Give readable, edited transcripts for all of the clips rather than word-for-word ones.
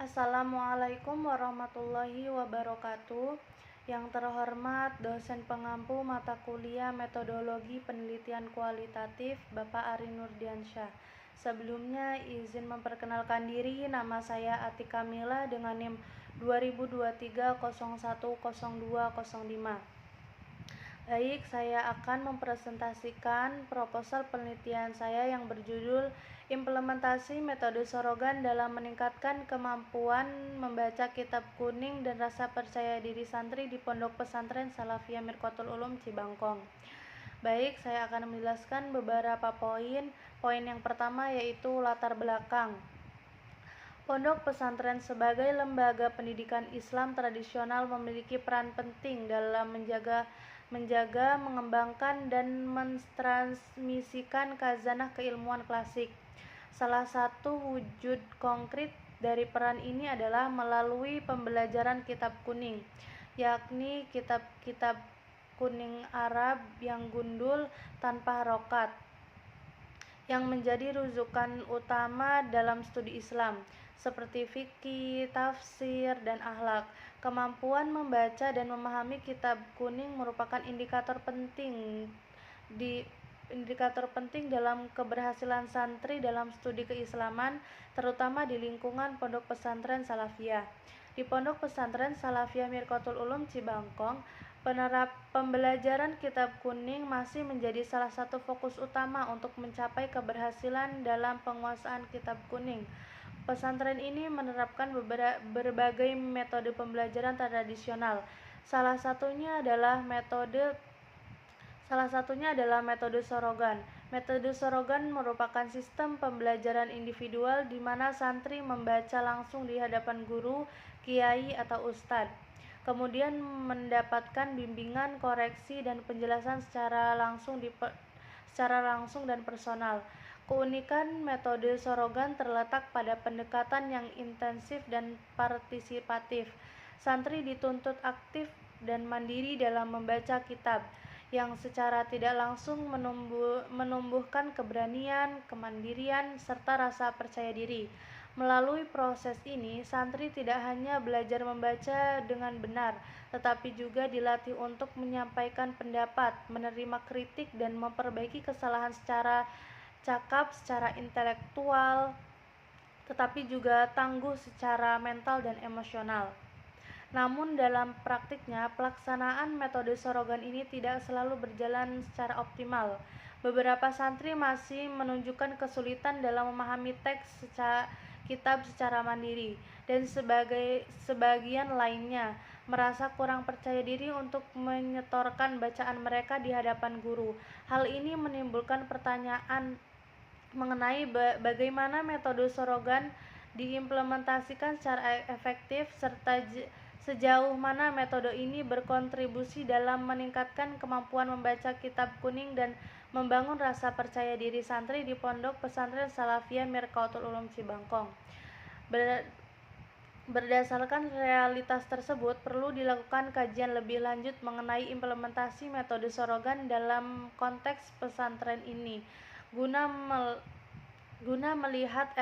Assalamualaikum warahmatullahi wabarakatuh. Yang terhormat dosen pengampu mata kuliah Metodologi Penelitian Kualitatif Bapak Ari Nurdiansyah. Sebelumnya izin memperkenalkan diri, nama saya Atika Mila dengan NIM 2023010205. Baik, saya akan mempresentasikan proposal penelitian saya yang berjudul Implementasi Metode Sorogan dalam Meningkatkan Kemampuan Membaca Kitab Kuning dan Rasa Percaya Diri Santri di Pondok Pesantren Salafiyah Mirqatul Ulum Cibangkong. Baik, saya akan menjelaskan beberapa poin. Poin yang pertama yaitu latar belakang. Pondok pesantren sebagai lembaga pendidikan Islam tradisional memiliki peran penting dalam menjaga, mengembangkan, dan mentransmisikan khazanah keilmuan klasik. Salah satu wujud konkret dari peran ini adalah melalui pembelajaran kitab kuning, yakni kitab-kitab kuning Arab yang gundul tanpa harokat, yang menjadi rujukan utama dalam studi Islam, seperti fikih, tafsir, dan akhlak. Kemampuan membaca dan memahami kitab kuning merupakan indikator penting dalam keberhasilan santri dalam studi keislaman, terutama di lingkungan Pondok Pesantren Salafiyah. Di Pondok Pesantren Salafiyah Mirqatul Ulum Cibangkong, pembelajaran kitab kuning masih menjadi salah satu fokus utama untuk mencapai keberhasilan dalam penguasaan kitab kuning. Pesantren ini menerapkan berbagai metode pembelajaran tradisional. Salah satunya adalah metode Sorogan. Metode Sorogan merupakan sistem pembelajaran individual di mana santri membaca langsung di hadapan guru, kiai, atau ustadz, kemudian mendapatkan bimbingan, koreksi, dan penjelasan secara langsung dan personal. Keunikan metode Sorogan terletak pada pendekatan yang intensif dan partisipatif. Santri dituntut aktif dan mandiri dalam membaca kitab, yang secara tidak langsung menumbuhkan keberanian, kemandirian, serta rasa percaya diri. Melalui proses ini, santri tidak hanya belajar membaca dengan benar, tetapi juga dilatih untuk menyampaikan pendapat, menerima kritik, dan memperbaiki kesalahan secara intelektual, tetapi juga tangguh secara mental dan emosional. Namun dalam praktiknya, pelaksanaan metode Sorogan ini tidak selalu berjalan secara optimal. Beberapa santri masih menunjukkan kesulitan dalam memahami teks kitab secara mandiri, dan sebagian lainnya merasa kurang percaya diri untuk menyetorkan bacaan mereka di hadapan guru. Hal ini menimbulkan pertanyaan mengenai bagaimana metode Sorogan diimplementasikan secara efektif, serta sejauh mana metode ini berkontribusi dalam meningkatkan kemampuan membaca kitab kuning dan membangun rasa percaya diri santri di Pondok Pesantren Salafiyah Mirqatul Ulum Cibangkong. Berdasarkan realitas tersebut, perlu dilakukan kajian lebih lanjut mengenai implementasi metode Sorogan dalam konteks pesantren ini, guna melihat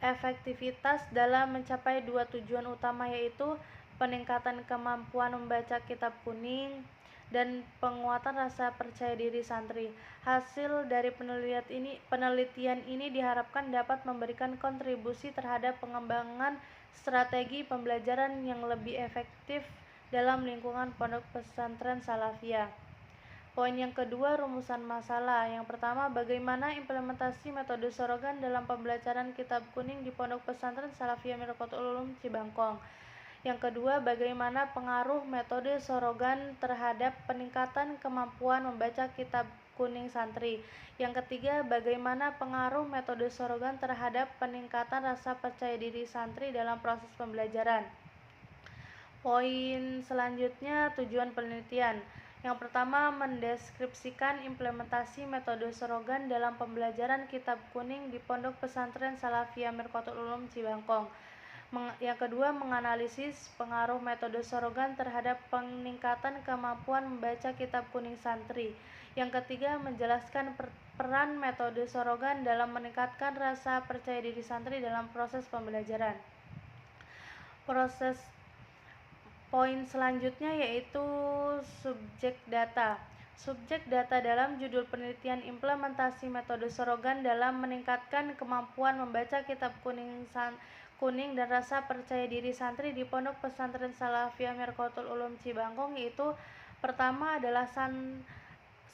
efektivitas dalam mencapai dua tujuan utama, yaitu peningkatan kemampuan membaca kitab kuning dan penguatan rasa percaya diri santri. Hasil dari penelitian ini diharapkan dapat memberikan kontribusi terhadap pengembangan strategi pembelajaran yang lebih efektif dalam lingkungan Pondok Pesantren Salafiyah. Poin yang kedua, rumusan masalah. Yang pertama, bagaimana implementasi metode Sorogan dalam pembelajaran kitab kuning di Pondok Pesantren Salafiyah Mirqatul Ulum Cibangkong. Yang kedua, bagaimana pengaruh metode Sorogan terhadap peningkatan kemampuan membaca kitab kuning santri. Yang ketiga, bagaimana pengaruh metode Sorogan terhadap peningkatan rasa percaya diri santri dalam proses pembelajaran. Poin selanjutnya, tujuan penelitian. Yang pertama, mendeskripsikan implementasi metode Sorogan dalam pembelajaran kitab kuning di Pondok Pesantren Salafiyah Mirqatul Ulum Cibangkong. Yang kedua, menganalisis pengaruh metode Sorogan terhadap peningkatan kemampuan membaca kitab kuning santri. Yang ketiga, menjelaskan peran metode Sorogan dalam meningkatkan rasa percaya diri santri dalam proses pembelajaran. Proses poin selanjutnya yaitu subjek data. Subjek data dalam judul penelitian implementasi metode Sorogan dalam meningkatkan kemampuan membaca kitab kuning dan rasa percaya diri santri di Pondok Pesantren Salafiyah Mirqatul Ulum Cibangkong, yaitu pertama adalah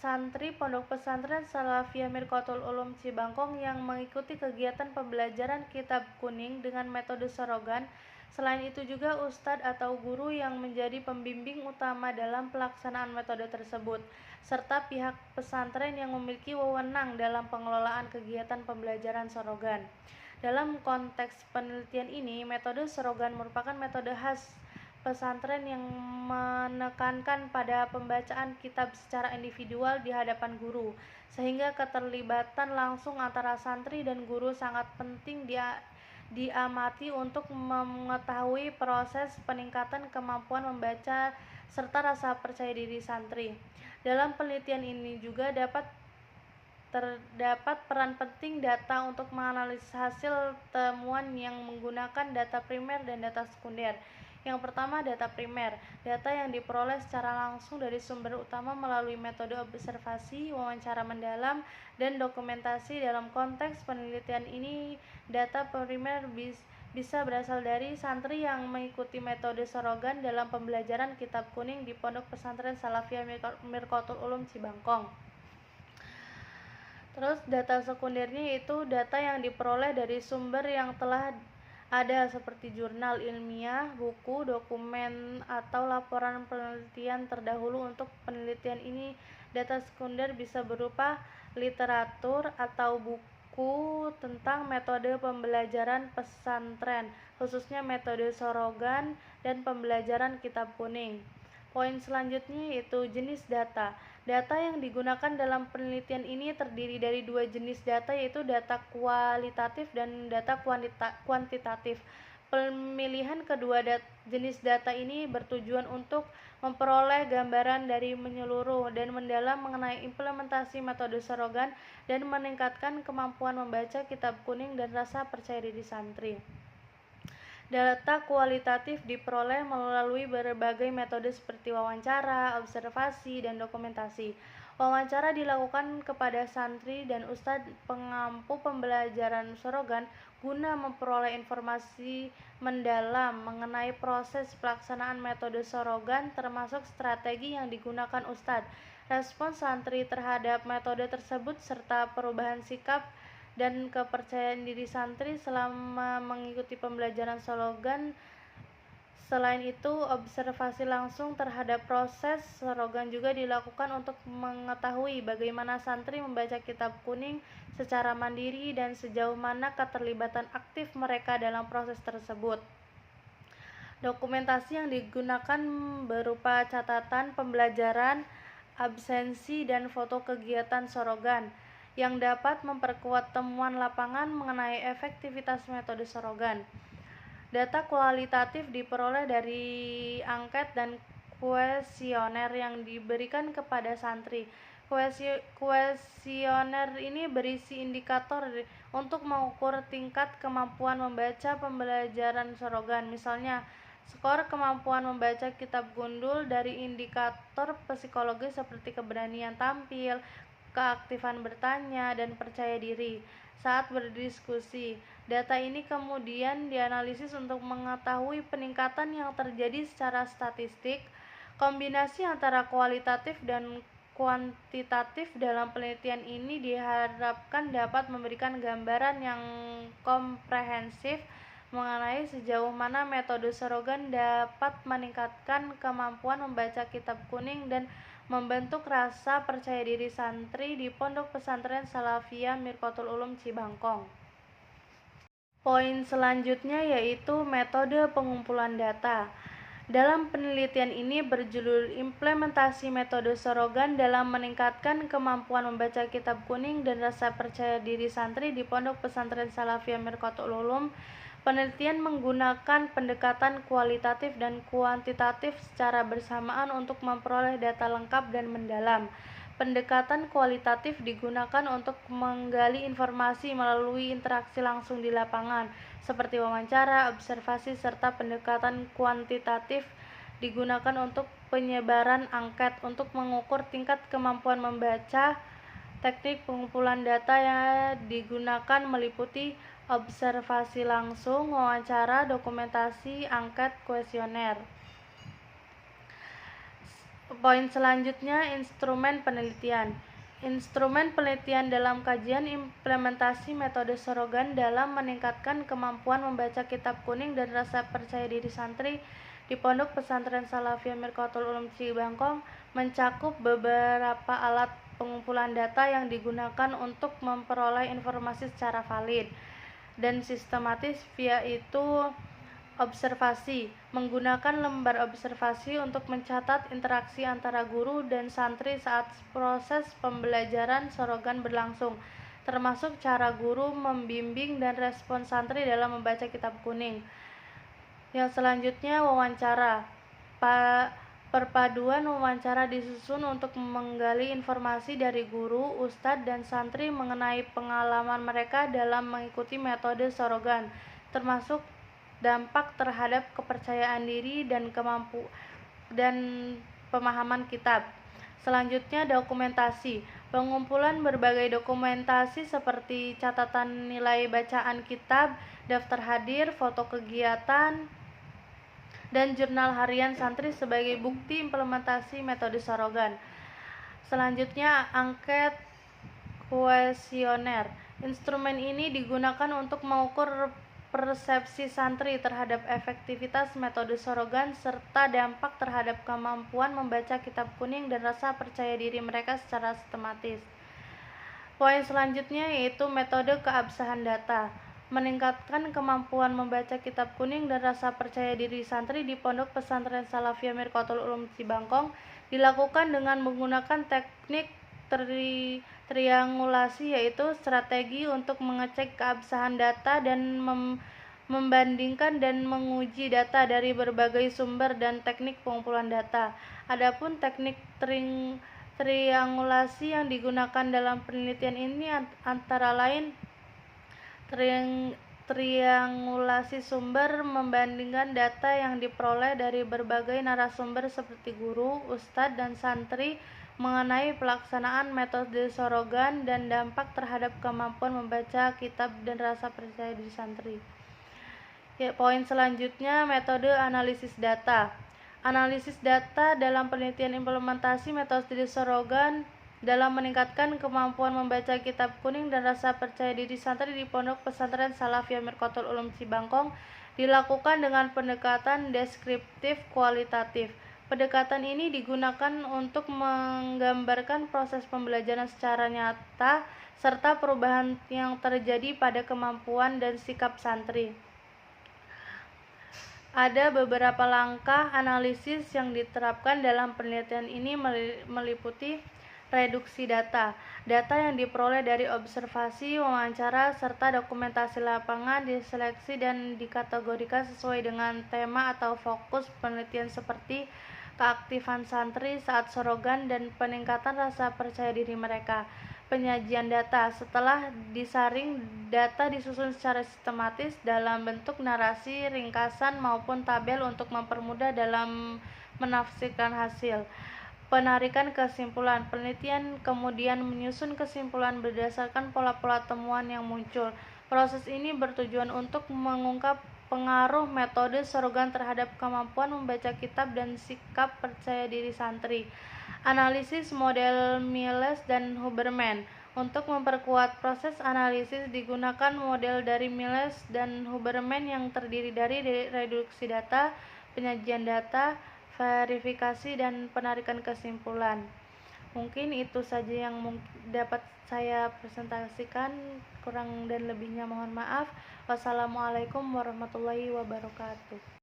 santri Pondok Pesantren Salafiyah Mirqatul Ulum Cibangkong yang mengikuti kegiatan pembelajaran kitab kuning dengan metode Sorogan. Selain itu juga ustadz atau guru yang menjadi pembimbing utama dalam pelaksanaan metode tersebut, serta pihak pesantren yang memiliki wewenang dalam pengelolaan kegiatan pembelajaran Sorogan. Dalam konteks penelitian ini, metode Sorogan merupakan metode khas pesantren yang menekankan pada pembacaan kitab secara individual di hadapan guru, sehingga keterlibatan langsung antara santri dan guru sangat penting diamati untuk mengetahui proses peningkatan kemampuan membaca serta rasa percaya diri santri. Dalam penelitian ini juga terdapat peran penting data untuk menganalisis hasil temuan yang menggunakan data primer dan data sekunder. Yang pertama, data primer, data yang diperoleh secara langsung dari sumber utama melalui metode observasi, wawancara mendalam, dan dokumentasi. Dalam konteks penelitian ini, data primer bisa berasal dari santri yang mengikuti metode Sorogan dalam pembelajaran kitab kuning di Pondok Pesantren Salafiyah Mirqatul Ulum Cibangkong. Terus data sekundernya itu data yang diperoleh dari sumber yang telah ada seperti jurnal ilmiah, buku, dokumen, atau laporan penelitian terdahulu. Untuk penelitian ini, data sekunder bisa berupa literatur atau buku tentang metode pembelajaran pesantren, khususnya metode Sorogan dan pembelajaran kitab kuning. Poin selanjutnya yaitu jenis data. Data yang digunakan dalam penelitian ini terdiri dari dua jenis data, yaitu data kualitatif dan data kuantitatif. Pemilihan kedua jenis data ini bertujuan untuk memperoleh gambaran dari menyeluruh dan mendalam mengenai implementasi metode Sorogan dan meningkatkan kemampuan membaca kitab kuning dan rasa percaya diri santri. Data kualitatif diperoleh melalui berbagai metode seperti wawancara, observasi, dan dokumentasi. Wawancara dilakukan kepada santri dan ustadz pengampu pembelajaran Sorogan guna memperoleh informasi mendalam mengenai proses pelaksanaan metode Sorogan, termasuk strategi yang digunakan ustadz, respon santri terhadap metode tersebut, serta perubahan sikap dan kepercayaan diri santri selama mengikuti pembelajaran Sorogan. Selain itu, observasi langsung terhadap proses Sorogan juga dilakukan untuk mengetahui bagaimana santri membaca kitab kuning secara mandiri dan sejauh mana keterlibatan aktif mereka dalam proses tersebut. Dokumentasi yang digunakan berupa catatan pembelajaran, absensi, dan foto kegiatan Sorogan yang dapat memperkuat temuan lapangan mengenai efektivitas metode Sorogan. Data kualitatif diperoleh dari angket dan kuesioner yang diberikan kepada santri. Kuesioner ini berisi indikator untuk mengukur tingkat kemampuan membaca pembelajaran Sorogan. Misalnya, skor kemampuan membaca kitab gundul dari indikator psikologis seperti keberanian tampil, keaktifan bertanya, dan percaya diri saat berdiskusi. Data ini kemudian dianalisis untuk mengetahui peningkatan yang terjadi secara statistik. Kombinasi antara kualitatif dan kuantitatif dalam penelitian ini diharapkan dapat memberikan gambaran yang komprehensif mengenai sejauh mana metode Sorogan dapat meningkatkan kemampuan membaca kitab kuning dan membentuk rasa percaya diri santri di Pondok Pesantren Salafiyah Mirqatul Ulum Cibangkong. Poin selanjutnya yaitu metode pengumpulan data. Dalam penelitian ini berjudul Implementasi Metode Sorogan dalam Meningkatkan Kemampuan Membaca Kitab Kuning dan Rasa Percaya Diri Santri di Pondok Pesantren Salafiyah Mirqatul Ulum, penelitian menggunakan pendekatan kualitatif dan kuantitatif secara bersamaan untuk memperoleh data lengkap dan mendalam. Pendekatan kualitatif digunakan untuk menggali informasi melalui interaksi langsung di lapangan, seperti wawancara, observasi, serta pendekatan kuantitatif digunakan untuk penyebaran angket. Untuk mengukur tingkat kemampuan membaca, teknik pengumpulan data yang digunakan meliputi observasi langsung, wawancara, dokumentasi, angket, kuesioner. Poin selanjutnya, instrumen penelitian. Instrumen penelitian dalam kajian implementasi metode Sorogan dalam meningkatkan kemampuan membaca kitab kuning dan rasa percaya diri santri di Pondok Pesantren Salafiyah Mirqatul Ulum Cibangkong mencakup beberapa alat pengumpulan data yang digunakan untuk memperoleh informasi secara valid dan sistematis, yaitu observasi, menggunakan lembar observasi untuk mencatat interaksi antara guru dan santri saat proses pembelajaran Sorogan berlangsung, termasuk cara guru membimbing dan respon santri dalam membaca kitab kuning. Yang selanjutnya, wawancara. Perpaduan wawancara disusun untuk menggali informasi dari guru, ustadz, dan santri mengenai pengalaman mereka dalam mengikuti metode Sorogan, termasuk dampak terhadap kepercayaan diri dan pemahaman kitab. Selanjutnya, dokumentasi. Pengumpulan berbagai dokumentasi seperti catatan nilai bacaan kitab, daftar hadir, foto kegiatan, dan jurnal harian santri sebagai bukti implementasi metode Sorogan. Selanjutnya, angket kuesioner. Instrumen ini digunakan untuk mengukur persepsi santri terhadap efektivitas metode Sorogan serta dampak terhadap kemampuan membaca kitab kuning dan rasa percaya diri mereka secara sistematis. Poin selanjutnya yaitu metode keabsahan data. Meningkatkan kemampuan membaca kitab kuning dan rasa percaya diri santri di Pondok Pesantren Salafiyah Mirqatul Ulum Cibangkong dilakukan dengan menggunakan teknik triangulasi, yaitu strategi untuk mengecek keabsahan data dan membandingkan dan menguji data dari berbagai sumber dan teknik pengumpulan data. Adapun teknik triangulasi yang digunakan dalam penelitian ini antara lain triangulasi sumber, membandingkan data yang diperoleh dari berbagai narasumber seperti guru, ustadz, dan santri mengenai pelaksanaan metode Sorogan dan dampak terhadap kemampuan membaca kitab dan rasa percaya diri santri. Poin selanjutnya, metode analisis data. Analisis data dalam penelitian implementasi metode Sorogan dalam meningkatkan kemampuan membaca kitab kuning dan rasa percaya diri santri di Pondok Pesantren Salafiyah Mirqatul Ulum Cibangkong dilakukan dengan pendekatan deskriptif kualitatif. Pendekatan ini digunakan untuk menggambarkan proses pembelajaran secara nyata serta perubahan yang terjadi pada kemampuan dan sikap santri. Ada beberapa langkah analisis yang diterapkan dalam penelitian ini meliputi reduksi data. Data yang diperoleh dari observasi, wawancara, serta dokumentasi lapangan diseleksi dan dikategorikan sesuai dengan tema atau fokus penelitian seperti keaktifan santri saat Sorogan dan peningkatan rasa percaya diri mereka. Penyajian data. Setelah disaring, data disusun secara sistematis dalam bentuk narasi, ringkasan, maupun tabel untuk mempermudah dalam menafsirkan hasil. Penarikan kesimpulan. Penelitian kemudian menyusun kesimpulan berdasarkan pola-pola temuan yang muncul. Proses ini bertujuan untuk mengungkap pengaruh metode Sorogan terhadap kemampuan membaca kitab dan sikap percaya diri santri. Analisis model Miles dan Huberman. Untuk memperkuat proses analisis digunakan model dari Miles dan Huberman yang terdiri dari reduksi data, penyajian data, verifikasi, dan penarikan kesimpulan. Mungkin itu saja yang dapat saya presentasikan, kurang dan lebihnya mohon maaf. Wassalamualaikum warahmatullahi wabarakatuh.